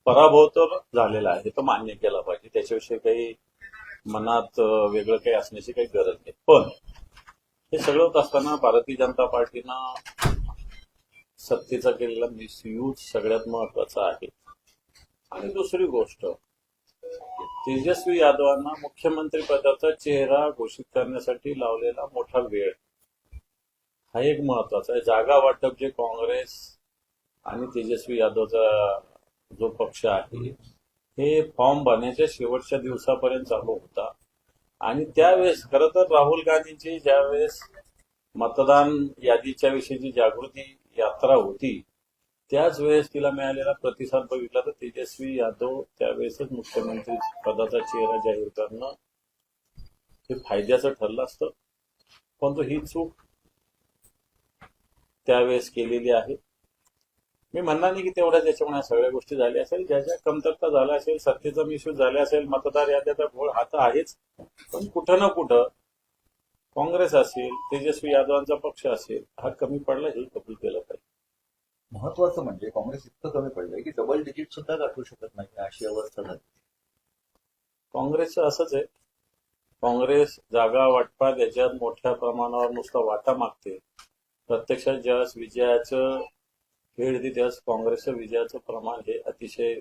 पराभव तर झालेला आहे, तो मान्य केला पाहिजे. त्याच्याविषयी काही मनात वेगळं काही असण्याची काही गरज नाही. पण हे सगळं होत असताना भारतीय जनता पार्टीनं सत्तेचा केलेला मिसयूज सगळ्यात महत्वाचा आहे. आणि दुसरी गोष्ट, तेजस्वी यादवांना मुख्यमंत्री पदाचा चेहरा घोषित करण्यासाठी लावलेला मोठा वेळ हा एक महत्वाचा आहे. जागा वाटप जे काँग्रेस आणि तेजस्वी यादवचा जो पक्ष आहे, हे फॉर्म भरण्याच्या शेवटच्या दिवसापर्यंत चालू होता. आणि त्यावेळेस खरं तर राहुल गांधींची ज्यावेळेस मतदान यादीच्या विषयीची जागृती यात्रा होती, त्याच वेळेस तिला मिळालेला प्रतिसाद बघितला तर तेजस्वी यादव त्यावेळेसच मुख्यमंत्री पदाचा चेहरा जाहीर करणं हे फायद्याचं ठरलं असतं. परंतु ही चूक त्यावेळेस केलेली आहे. मी म्हणणार नाही की तेवढ्या त्याच्यामुळे सगळ्या गोष्टी झाल्या असेल, ज्या ज्या कमतरता झाल्या असेल, सत्तेचा मिसयूज झाला असेल, मतदार याद्याचा घोळ हा तर आहेच. पण कुठं ना कुठं काँग्रेस असेल, तेजस्वी यादवांचा पक्ष असेल, हा कमी पडला हे कबूल केलं पाहिजे. महत्वाचं म्हणजे काँग्रेस इतकं कमी पडलंय की डबल डिजिट सुद्धा गाठू शकत नाही अशी अवस्था झाली. काँग्रेसचं असंच आहे. काँग्रेस जागा वाटपात याच्यात मोठ्या प्रमाणावर नुसता वाटा मागते. प्रत्यक्षात ज्यावेळेस विजयाचं खेळ येते त्यावेळेस काँग्रेसच्या विजयाचं प्रमाण हे अतिशय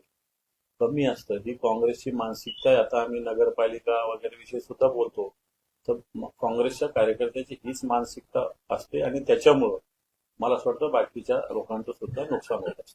कमी असतं. ही काँग्रेसची मानसिकता आहे. आता आम्ही नगरपालिका वगैरे विषयी सुद्धा बोलतो, तर काँग्रेसच्या कार्यकर्त्याची हीच मानसिकता असते आणि त्याच्यामुळं मला असं वाटतं बाकीच्या लोकांचं सुद्धा नुकसान होत असतं.